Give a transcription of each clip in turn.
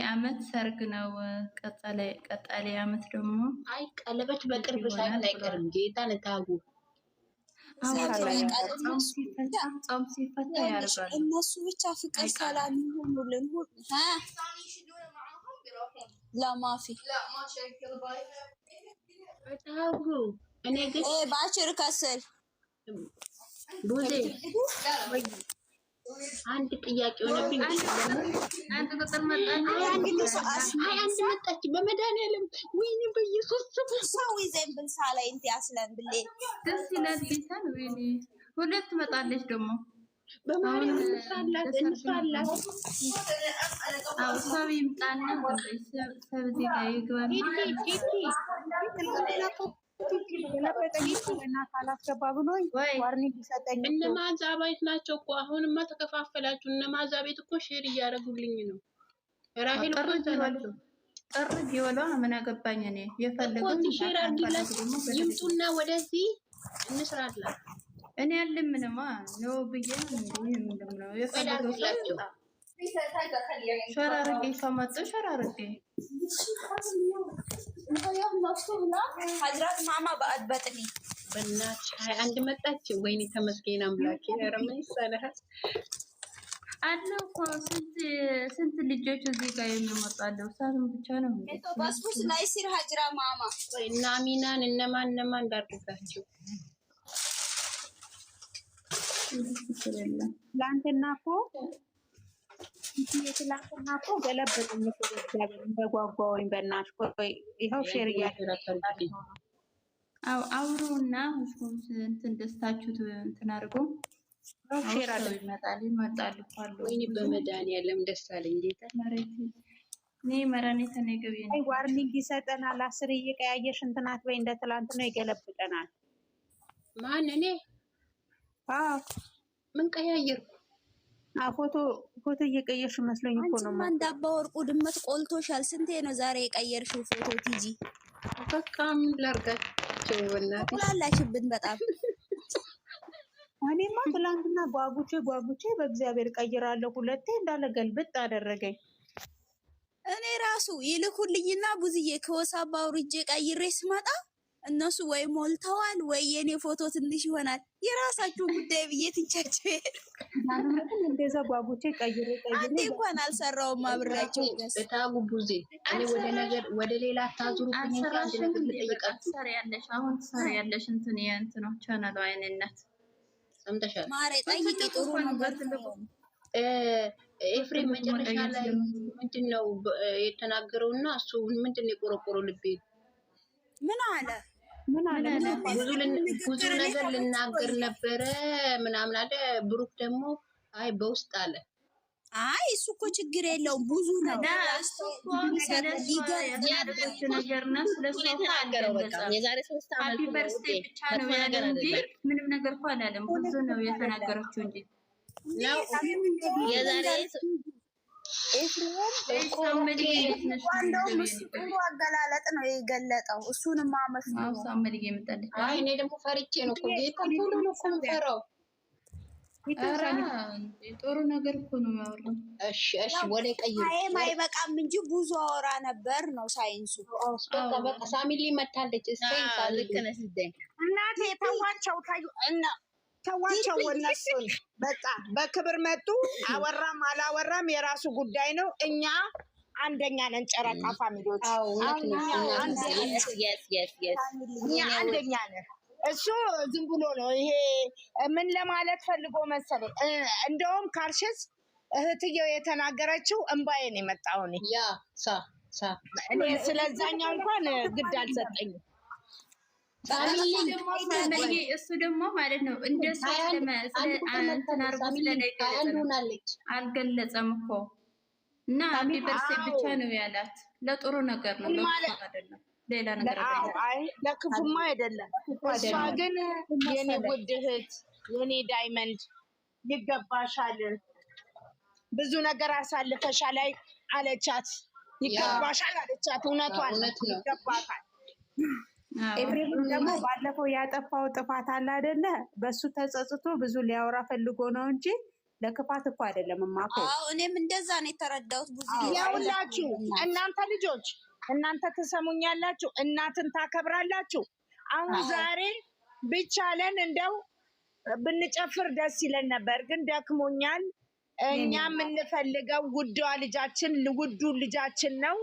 አመት ሰርግ ነው። ቀጣለ አመት ደግሞ አይ ቀለበት በቅርብ ሳይሆን አይቀርም። ጌታን ታጉ ጾም ሲፈታ ያርጋሉ። እነሱ ብቻ ፍቅር ሰላም ይሁኑልን። ለማፊ ታጉ እኔ ግን ባችር ከሰል ቡዜ አንድ ጥያቄ ሆነብኝ። አንድ ቁጥር መጣች። አንድ መጣች በመድኃኒዓለም ወይኔ በኢየሱስ ሰው ይዘን ብንሳላ እንት ያስለን ብሌ ደስ ይላል። ጌታን ወይኔ ሁለት መጣለች ደግሞ በማርያም እንሳላት አው ሰው ይምጣና ሰብ እዚህ ጋር ይግባና ካላስገባ ብሎኝ ዋርኒንግ ይሰጠኝ። እነማዛ ቤት ናቸው እኮ አሁንማ ተከፋፈላችሁ። እነማዛ ቤት እኮ ሼር እያደረጉልኝ ነው። ራሄል ጥርግ ይወላ ምን አገባኝ እኔ የፈለገው ሼር አድርግላት ይምጡና ወደዚህ እንስራላት። እኔ ያለምንማ ነው ብዬ ነው የፈለገው ሸራርጌ ከመጡ ሸራርጌ ሀጅራት ማማ በአድበጥኒ በእናትሽ 21 መጣች። ወይኔ ተመስገን አምላኬ። ኧረ ምን ይሳናል አለ እኮ ስንት ልጆች እዚህ ጋር የሚመጣለው ሳቱን ብቻ ነው እንዴ? ባስቡስ ላይ ሲር ሀጅራ ማማ ወይ እና አሚናን እነማን እንዳርጋቸው ትላንትና እኮ ገለበጥኝ እኮ እግዚአብሔር በጓጓውኝ በእናትሽ ቆይ ይኸው ሼር እያደረጋችሁ ነው። አውሩና እንትን ደስታችሁ እንትን አድርጎ ሼር አድርጉ። ይመጣል እኮ አሉ። ወይኔ በመድኃኒዓለም ደስ አለኝ ጌታ መረኔ ተነገብ አይ ዋርኒንግ ይሰጠናል። 10 እየቀያየሽ እንትናት ወይ እንደ ትላንት ነው ይገለብጠናል። ማን እኔ ምን ቀያየርኩ? ፎቶ እየቀየርሽ መስሎኝ እኮ ነው። ማን ዳባ ወርቁ ድመት ቆልቶሻል። ስንቴ ነው ዛሬ የቀየርሽው ፎቶ? ቲጂ በቃ ምን ላርጋቸው በእናትሽ ቁላላሽብን በጣም እኔማ ትላንትና ጓጉቼ በእግዚአብሔር ቀይራለሁ። ሁለቴ እንዳለ ገልብጥ አደረገኝ። እኔ ራሱ ይልኩልኝና ብዙዬ ከወሳባ አውርጄ ቀይሬ ስመጣ እነሱ ወይ ሞልተዋል ወይ የኔ ፎቶ ትንሽ ይሆናል። የራሳችሁ ጉዳይ ብዬ ትንቻቸው እንደዛ ጓጉቼ ቀይሬ አንዴ እንኳን አልሰራውም አብሬያቸው ድረስ በታጉ ቡዜ እኔ ወደ ሌላ ታዙሩብኝ እንጂ አንድ ነገር ልጠይቃችሁ። አሁን ትሰሪያለሽ እንትን ነው ቻናሉ አይነነት ሰምተሻል? ማሬ ጠይቂ ጥሩ ነገር ኤፍሬም መጨረሻ ላይ ምንድነው የተናገረውና እሱ ምንድነው የቆረቆረው ልቤ ምን አለ ብዙ ነገር ልናገር ነበረ ምናምን አለ። ብሩክ ደግሞ አይ በውስጥ አለ። አይ እሱ እኮ ችግር የለውም ብዙ ነገር ነገርና ስለሱ ተናገረው። በቃ የዛሬ 3 አመት ሃፒ በርዝዴይ ብቻ ነው ያለው እንጂ ምንም ነገር እኮ አላለም። ብዙ ነው የተናገረችው እንጂ ነው የዛሬ አገላለጥ ነው የገለጠው። እሱንም ማመስገን ሳምሪ የምጠልች አይ እኔ ደግሞ ፈርቼ ነው እኮ ጌታ ሁሉ ነው ኮንፈራው ጥሩ ነገር እኮ ነው ያወራው። እሺ ወደ ቀይሩ አይበቃም እንጂ ብዙ አወራ ነበር ነው ሳይንሱ። በቃ ሳሚሊ መታለች። እስኪ ልክ ነሽ እናቴ ተዋቸው እና ተዋቸው እነሱን በቃ በክብር መጡ። አወራም አላወራም የራሱ ጉዳይ ነው። እኛ አንደኛ ነን። ጨረቃ ፋሚሊዎች እኛ አንደኛ ነን። እሱ ዝም ብሎ ነው። ይሄ ምን ለማለት ፈልጎ መሰለኝ። እንደውም ካልሽስ እህትየው የተናገረችው እንባዬን የመጣው ነው። ያ እኔ ስለዛኛው እንኳን ግድ አልሰጠኝም። እሱ ደግሞ ማለት ነው እንደ አልገለጸም እኮ እና ሃፒ በርዝዴይ ብቻ ነው ያላት። ለጥሩ ነገር ነው አይደለም ሌላ ነገር አይደለም። አይ ለክፉማ አይደለም። እሷ ግን የኔ ውድ እህት የኔ ዳይመንድ ይገባሻል፣ ብዙ ነገር አሳልፈሻል አለቻት። ይገባሻል አለቻት። እውነቷን ይገባታል። ኤፍሬም ደግሞ ባለፈው ያጠፋው ጥፋት አለ አይደለ? በሱ ተጸጽቶ ብዙ ሊያወራ ፈልጎ ነው እንጂ ለክፋት እኮ አይደለም ማኮ። አዎ እኔም እንደዛ ነው የተረዳሁት። ብዙ ያውላችሁ እናንተ ልጆች እናንተ ትሰሙኛላችሁ፣ እናትን ታከብራላችሁ። አሁን ዛሬ ብቻለን እንደው ብንጨፍር ደስ ይለን ነበር፣ ግን ደክሞኛል። እኛ የምንፈልገው ውዷ ልጃችን ውዱ ልጃችን ነው።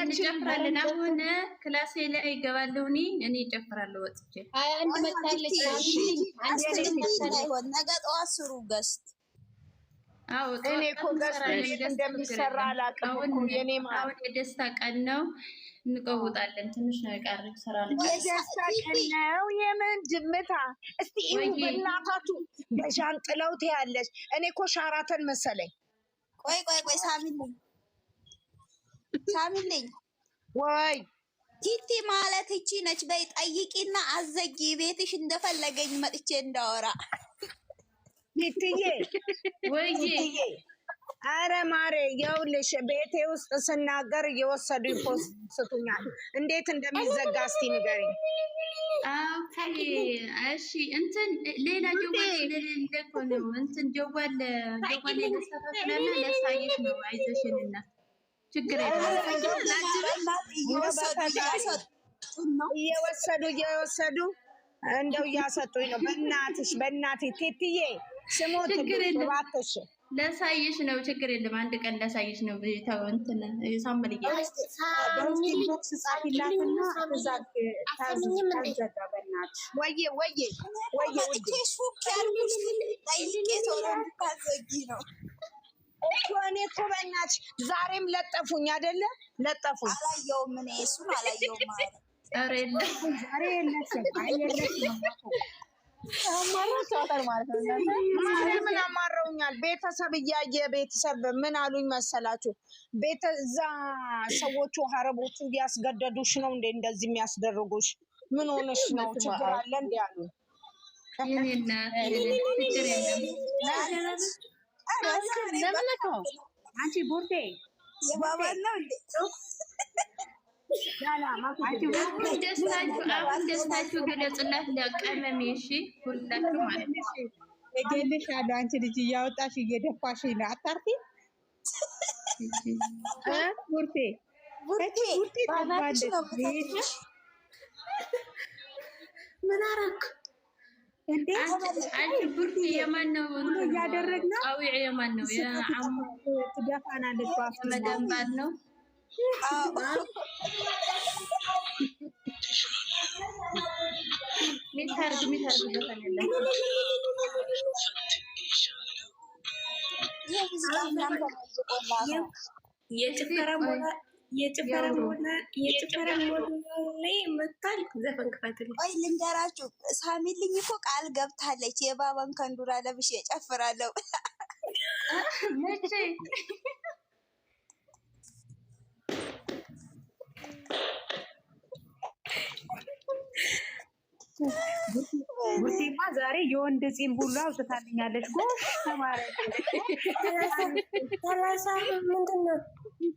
እንጨፍራለን። አሁን ክላሴ ላይ እገባለሁ እኔ እጨፍራለሁ ወጥቼ። አንድ መጣለች። ነገ ጠዋት ስሩ ገስት። አዎ እኔ እኮ ገስት እንደሚሰራ አላውቅም እኮ የኔ ማለት። አሁን የደስታ ቀን ነው፣ እንቀውጣለን። ትንሽ ነው የቀረኝ ስራ የደስታ ቀን ነው። የምን ጅምታ እስቲ በእናታችሁ በዣንጥላው ትያለሽ። እኔ እኮ ሻራተን መሰለኝ። ቆይ ሳሚልኝ ወይ ቲቲ ማለት እቺ ነች። በይ ጠይቂና አዘጊ ቤትሽ እንደፈለገኝ መጥቼ እንዳወራ። ቲቲዬ ወይዬ አረ ማሬ ይኸውልሽ ቤቴ ውስጥ ስናገር እየወሰዱ ይፖስቱኛል። እንዴት እንደሚዘጋ እስቲ ንገሪኝ። እሺ እንትን ሌላ ጀዋል ስለሌለ እኮ ነው። እንትን ጀዋል ለሰራተኛና ለሳይት ነው። አይዞሽንና ችግር የለም። እየወሰዱ እንደው እያሰጡኝ ነው። በእናትሽ ቲቲዬ ስሞት እባክሽ ለሳይሽ ነው። ችግር የለም። አንድ ቀን ለሳይሽ ነው። ቤታው እንትን ሳምልዬ ቦክስ ጻፊላትና ወዬ ፌስቡክ ያልኩሽ ጠይቄ ቶሎ እንድታዘጊ ነው እኮ። እኔ እኮ በእናትሽ ዛሬም ለጠፉኝ አይደለ? ለጠፉኝ። አላየውም እኔ እሱን አላየውም ማለት ኧረ የለም ዛሬ የለሽም። አይ የለሽም ምን አማረውኛል? ቤተሰብ እያየ ቤተሰብ ምን አሉኝ መሰላችሁ? እዛ ሰዎቹ ሀረቦቹ እያስገደዱሽ ነው እንዴ እንደዚህ የሚያስደርጉሽ? ምን ሆነሽ ነው? ችግር አለ እንዲ አሉ። አንቺ ቡርቴ የባባል ነው እንዴ? አሁን ደስታችሁ ገለጽላት ለቀመሜ። እሺ ሁላችሁ ማለት ነው። እገልሻለሁ። አንቺ ልጅ እያወጣሽ እየደፋሽ ነው። አታርፊ ቡርቴ ምን አደረክ እንዴ? አንቺ ቡርቴ የማን ነው እያደረግና ቃዊዕ የማን ነው? የአሙ ትደፋናለች። የመዳም ባል ነው። ሚታርግ በተለለ የጭፈራ ላይ መታል ዘፈን ክፈትልኝ። ቆይ ልንገራችሁ፣ ሳሚልኝ እኮ ቃል ገብታለች። የባባን ከንዱራ ለብሼ እጨፍራለሁ። መቼ ቡርቴማ ዛሬ የወንድ ፂም ሁሉ አውጥታልኛለች። ጎሽ ተማረ። ምንድን ነው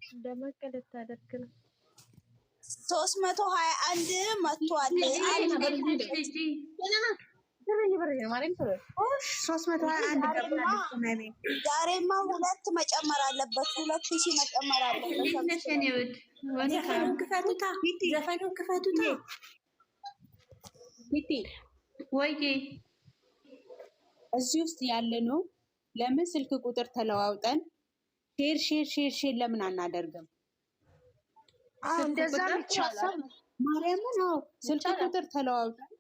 እንደመቀለት ታደርግ ነው። 321 መጥቷል። 321 ዛሬማ 2 መጨመር አለበት። 2000 መጨመር አለበት። ዘፈኑን ክፈቱታ። ቲቲ ወይዬ እዚህ ውስጥ ያለ ነው። ለምን ስልክ ቁጥር ተለዋውጠን ሼር ለምን አናደርግም? እንደዛ ይቻላል። ማርያምን ስልክ ቁጥር ተለዋውጠን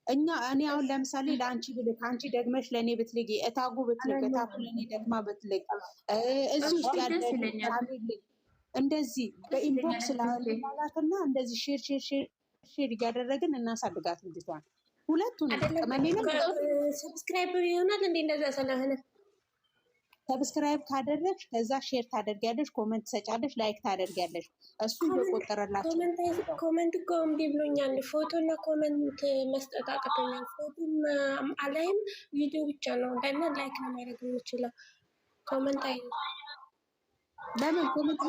እኔ አሁን ለምሳሌ ለአንቺ ብልክ አንቺ ደግመሽ ለእኔ ብትልጊ፣ እታጉ ብትልክ እታጉ ለእኔ ደግማ ብትልቅ፣ እዚህ ውስጥ ያለ እንደዚህ በኢንቦክስ ላላትና እንደዚህ ሼር እያደረግን እናሳድጋት ልጅቷን። ሁለቱን ቀመኔንም ሰብስክራይብ ይሆናል እንዴ? እንደዛ ስለሆነ ሰብስክራይብ ካደረግሽ ከዛ ሼር ታደርጊያለሽ፣ ኮመንት ትሰጫለሽ፣ ላይክ ታደርጊያለሽ። እሱ እየቆጠረላችሁ ኮመንት እኮ እምቢ ብሎኛል። ፎቶ እና ኮመንት መስጠት አቅቶኛል። ፎቶም አላይም፣ ቪዲዮ ብቻ ነው እና ላይክ ነው ማድረግ የምችለው። ኮመንት አይ ለምን ኮመንት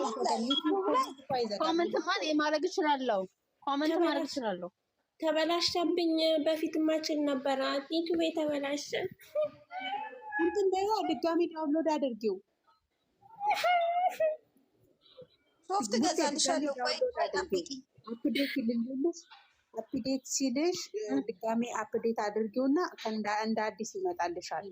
ማን ማድረግ እችላለሁ? ኮመንት ማድረግ እችላለሁ። ተበላሽተብኝ በፊት ማችል ነበረ። ዩቲዩብ የተበላሸ እንትን በይዋ ድጋሚ ዳውንሎድ አድርጊው። ሶፍት ገዛልሻለሁ። ቆይ ጠብቂ። አፕዴት ይልልሽ። አፕዴት ሲልሽ ድጋሚ አፕዴት አድርጊውና እንደ አዲስ ይመጣልሻል።